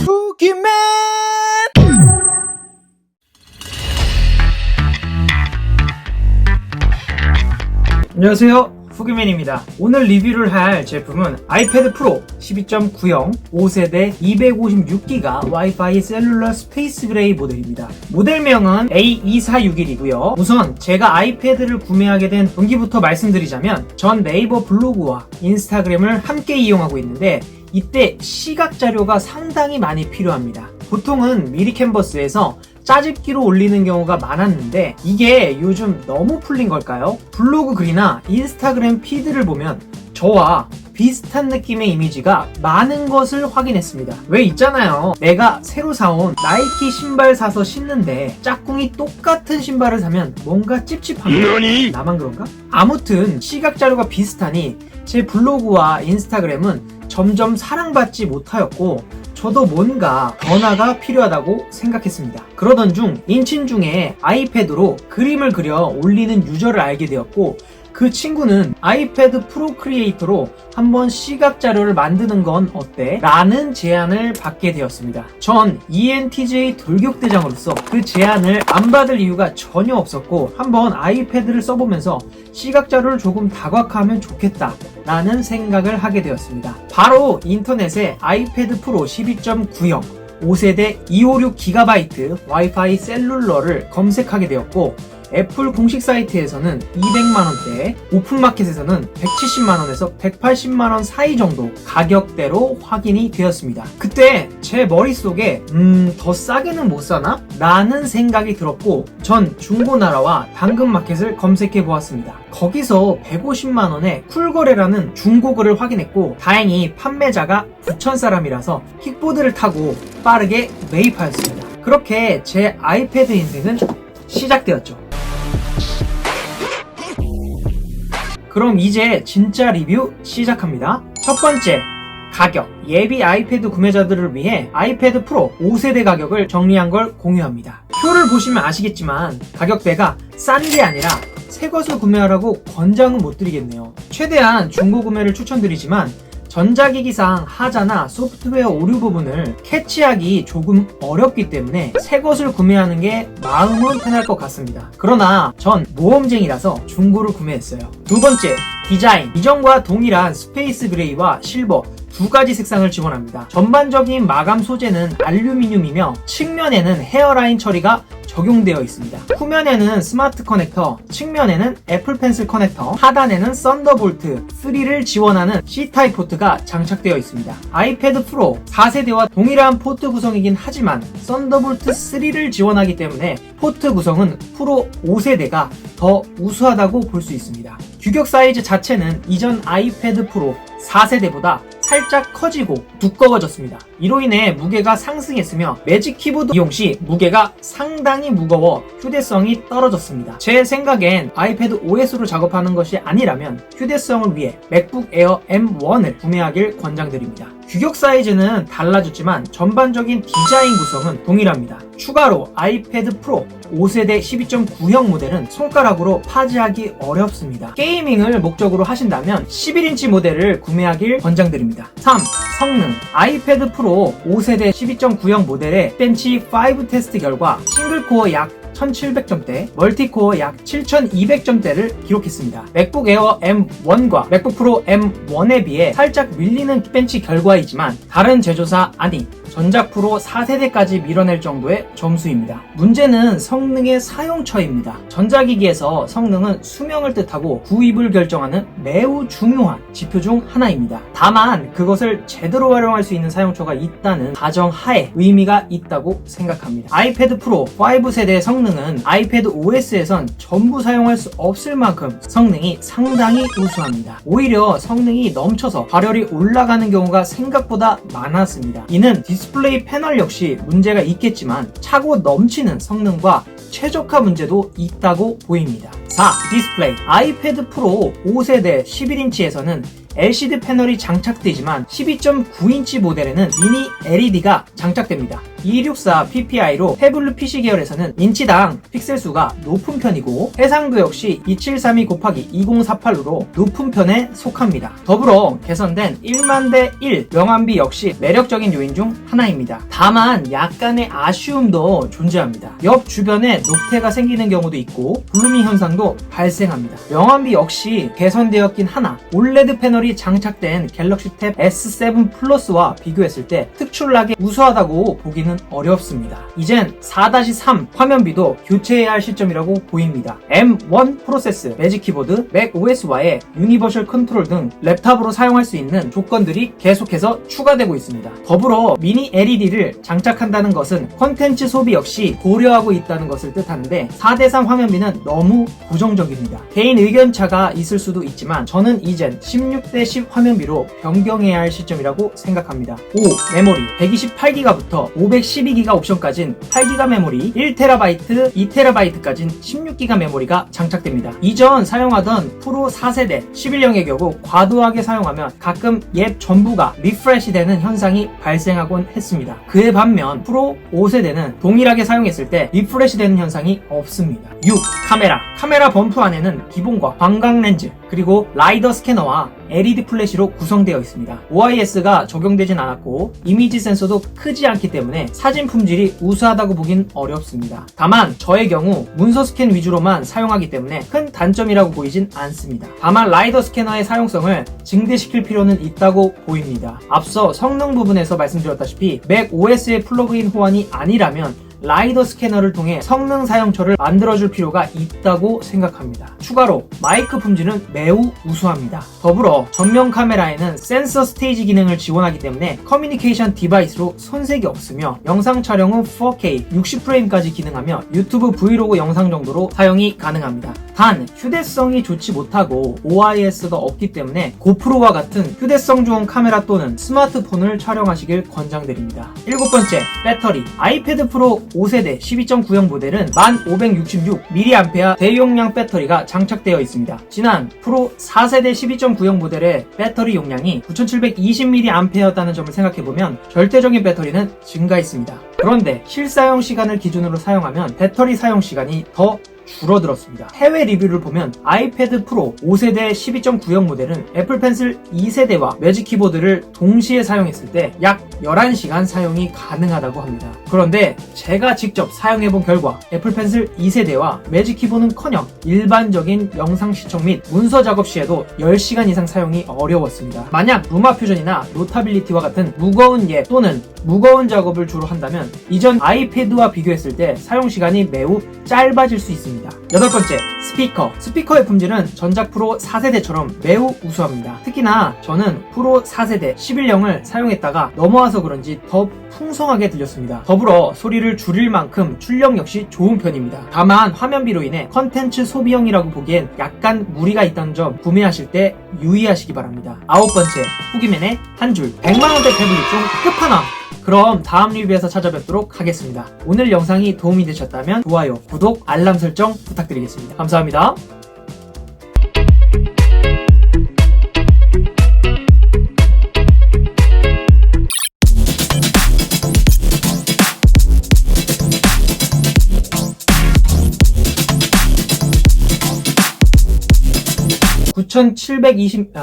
후기맨! 안녕하세요, 후기맨입니다. 오늘 리뷰를 할 제품은 아이패드 프로 12.9형 5세대 256기가 와이파이 셀룰러 스페이스 그레이 모델입니다. 모델명은 A2461이고요. 우선 제가 아이패드를 구매하게 된 동기부터 말씀드리자면 전 네이버 블로그와 인스타그램을 함께 이용하고 있는데 이때 시각 자료가 상당히 많이 필요합니다. 보통은 미리 캔버스에서 짜집기로 올리는 경우가 많았는데 이게 요즘 너무 풀린 걸까요? 블로그 글이나 인스타그램 피드를 보면 저와 비슷한 느낌의 이미지가 많은 것을 확인했습니다. 왜 있잖아요, 내가 새로 사온 나이키 신발 사서 신는데 짝꿍이 똑같은 신발을 사면 뭔가 찝찝한가? 나만 그런가? 아무튼 시각 자료가 비슷하니 제 블로그와 인스타그램은 점점 사랑받지 못하였고 저도 뭔가 변화가 필요하다고 생각했습니다. 그러던 중 인친 중에 아이패드로 그림을 그려 올리는 유저를 알게 되었고 그 친구는 아이패드 프로 크리에이터로 한번 시각 자료를 만드는 건 어때? 라는 제안을 받게 되었습니다. 전 ENTJ 돌격대장으로서 그 제안을 안 받을 이유가 전혀 없었고 한번 아이패드를 써보면서 시각 자료를 조금 다각화하면 좋겠다 라는 생각을 하게 되었습니다. 바로 인터넷에 아이패드 프로 12.9형 5세대 256GB 와이파이 셀룰러를 검색하게 되었고 애플 공식 사이트에서는 200만원대, 오픈마켓에서는 170만원에서 180만원 사이 정도 가격대로 확인이 되었습니다. 그때 제 머릿속에 더 싸게는 못 사나? 라는 생각이 들었고 전 중고나라와 당근마켓을 검색해 보았습니다. 거기서 150만원에 쿨거래라는 중고글을 확인했고 다행히 판매자가 부천 사람이라서 킥보드를 타고 빠르게 매입하였습니다. 그렇게 제 아이패드 인생은 시작되었죠. 그럼 이제 진짜 리뷰 시작합니다. 첫 번째, 가격. 예비 아이패드 구매자들을 위해 아이패드 프로 5세대 가격을 정리한 걸 공유합니다. 표를 보시면 아시겠지만 가격대가 싼 게 아니라 새 것을 구매하라고 권장은 못 드리겠네요. 최대한 중고 구매를 추천드리지만 전자기기상 하자나 소프트웨어 오류 부분을 캐치하기 조금 어렵기 때문에 새 것을 구매하는 게 마음은 편할 것 같습니다. 그러나 전 모험쟁이라서 중고를 구매했어요. 두 번째, 디자인. 이전과 동일한 스페이스 그레이와 실버 두 가지 색상을 지원합니다. 전반적인 마감 소재는 알루미늄이며 측면에는 헤어라인 처리가 적용되어 있습니다. 후면에는 스마트 커넥터, 측면에는 애플 펜슬 커넥터, 하단에는 썬더볼트 3를 지원하는 C타입 포트가 장착되어 있습니다. 아이패드 프로 4세대와 동일한 포트 구성이긴 하지만 썬더볼트 3를 지원하기 때문에 포트 구성은 프로 5세대가 더 우수하다고 볼 수 있습니다. 규격 사이즈 자체는 이전 아이패드 프로 4세대보다 살짝 커지고 두꺼워졌습니다. 이로 인해 무게가 상승했으며 매직 키보드 이용 시 무게가 상당히 무거워 휴대성이 떨어졌습니다. 제 생각엔 아이패드 OS로 작업하는 것이 아니라면 휴대성을 위해 맥북 에어 M1을 구매하길 권장드립니다. 규격 사이즈는 달라졌지만 전반적인 디자인 구성은 동일합니다. 추가로 아이패드 프로 5세대 12.9형 모델은 손가락으로 파지하기 어렵습니다. 게이밍을 목적으로 하신다면 11인치 모델을 구매하길 권장드립니다. 3. 성능. 아이패드 프로 5세대 12.9형 모델의 벤치 5 테스트 결과 싱글코어 약 1700점대, 멀티코어 약 7200점대를 기록했습니다. 맥북 에어 M1과 맥북 프로 M1에 비해 살짝 밀리는 벤치 결과이지만 다른 제조사 아닌 전작 프로 4세대까지 밀어낼 정도의 점수입니다. 문제는 성능의 사용처입니다. 전자기기에서 성능은 수명을 뜻하고 구입을 결정하는 매우 중요한 지표 중 하나입니다. 다만 그것을 제대로 활용할 수 있는 사용처가 있다는 가정하에 의미가 있다고 생각합니다. 아이패드 프로 5세대의 성능은 아이패드 OS에선 전부 사용할 수 없을 만큼 성능이 상당히 우수합니다. 오히려 성능이 넘쳐서 발열이 올라가는 경우가 생각보다 많았습니다. 이는 디스플레이 패널 역시 문제가 있겠지만 차고 넘치는 성능과 최적화 문제도 있다고 보입니다. 4. 디스플레이. 아이패드 프로 5세대 11인치에서는 LCD 패널이 장착되지만 12.9인치 모델에는 미니 LED가 장착됩니다. 264 PPI로 태블릿 PC 계열에서는 인치당 픽셀 수가 높은 편이고 해상도 역시 2732 곱하기 2048로 높은 편에 속합니다. 더불어 개선된 1만대1 명암비 역시 매력적인 요인 중 하나입니다. 다만 약간의 아쉬움도 존재합니다. 옆 주변에 녹태가 생기는 경우도 있고 블루밍 현상도 발생합니다. 명암비 역시 개선되었긴 하나 OLED 패널이 장착된 갤럭시 탭 S7 플러스와 비교했을 때 특출나게 우수하다고 보기는 어렵습니다. 이젠 4-3 화면비도 교체해야 할 시점이라고 보입니다. M1 프로세스, 매직 키보드, 맥 OS와의 유니버셜 컨트롤 등 랩탑으로 사용할 수 있는 조건들이 계속해서 추가되고 있습니다. 더불어 미니 LED를 장착한다는 것은 콘텐츠 소비 역시 고려하고 있다는 것을 뜻하는데 4:3 화면비는 너무 고정적입니다. 개인 의견차가 있을 수도 있지만 저는 이젠 16:10 화면비로 변경해야 할 시점이라고 생각합니다. 5. 메모리 128GB부터 512GB 옵션까진 8GB 메모리, 1TB, 2TB까진 16GB 메모리가 장착됩니다. 이전 사용하던 프로 4세대 11형의 경우 과도하게 사용하면 가끔 앱 전부가 리프레시 되는 현상이 발생하곤 했습니다. 그에 반면 프로 5세대는 동일하게 사용했을 때 리프레시 되는 현상이 없습니다. 6. 카메라 범프 안에는 기본과 광각 렌즈 그리고 라이더 스캐너와 LED 플래시로 구성되어 있습니다. OIS가 적용되진 않았고 이미지 센서도 크지 않기 때문에 사진 품질이 우수하다고 보긴 어렵습니다. 다만 저의 경우 문서 스캔 위주로만 사용하기 때문에 큰 단점이라고 보이진 않습니다. 다만 라이더 스캐너의 사용성을 증대시킬 필요는 있다고 보입니다. 앞서 성능 부분에서 말씀드렸다시피 맥 OS의 플러그인 호환이 아니라면 라이더 스캐너를 통해 성능 사용처를 만들어줄 필요가 있다고 생각합니다. 추가로 마이크 품질은 매우 우수합니다. 더불어 전면 카메라에는 센서 스테이지 기능을 지원하기 때문에 커뮤니케이션 디바이스로 손색이 없으며 영상 촬영은 4K 60프레임까지 기능하며 유튜브 브이로그 영상 정도로 사용이 가능합니다. 단 휴대성이 좋지 못하고 OIS가 없기 때문에 고프로와 같은 휴대성 좋은 카메라 또는 스마트폰을 촬영하시길 권장드립니다. 7번째, 배터리. 아이패드 프로 5세대 12.9형 모델은 1566mAh 대용량 배터리가 장착되어 있습니다. 지난 프로 4세대 12.9형 모델의 배터리 용량이 9720mAh였다는 점을 생각해보면 절대적인 배터리는 증가했습니다. 그런데 실사용 시간을 기준으로 사용하면 배터리 사용 시간이 더 줄어들었습니다. 해외 리뷰를 보면 아이패드 프로 5세대 12.9형 모델은 애플 펜슬 2세대와 매직 키보드를 동시에 사용했을 때 약 11시간 사용이 가능하다고 합니다. 그런데 제가 직접 사용해본 결과 애플 펜슬 2세대와 매직 키보드는커녕 일반적인 영상 시청 및 문서 작업 시에도 10시간 이상 사용이 어려웠습니다. 만약 루마퓨전이나 노타빌리티와 같은 무거운 앱 또는 무거운 작업을 주로 한다면 이전 아이패드와 비교했을 때 사용시간이 매우 짧아질 수 있습니다. 8번째, 스피커의 품질은 전작 프로 4세대처럼 매우 우수합니다. 특히나 저는 프로 4세대 11형을 사용했다가 넘어와서 그런지 더 풍성하게 들렸습니다. 더불어 소리를 줄일 만큼 출력 역시 좋은 편입니다. 다만 화면비로 인해 컨텐츠 소비형이라고 보기엔 약간 무리가 있다는 점 구매하실 때 유의하시기 바랍니다. 9번째, 후기맨의 한 줄 100만원대 태블릿 중 끝판왕. 그럼 다음 리뷰에서 찾아뵙도록 하겠습니다. 오늘 영상이 도움이 되셨다면 좋아요, 구독, 알람 설정 부탁드리겠습니다. 감사합니다. (9720)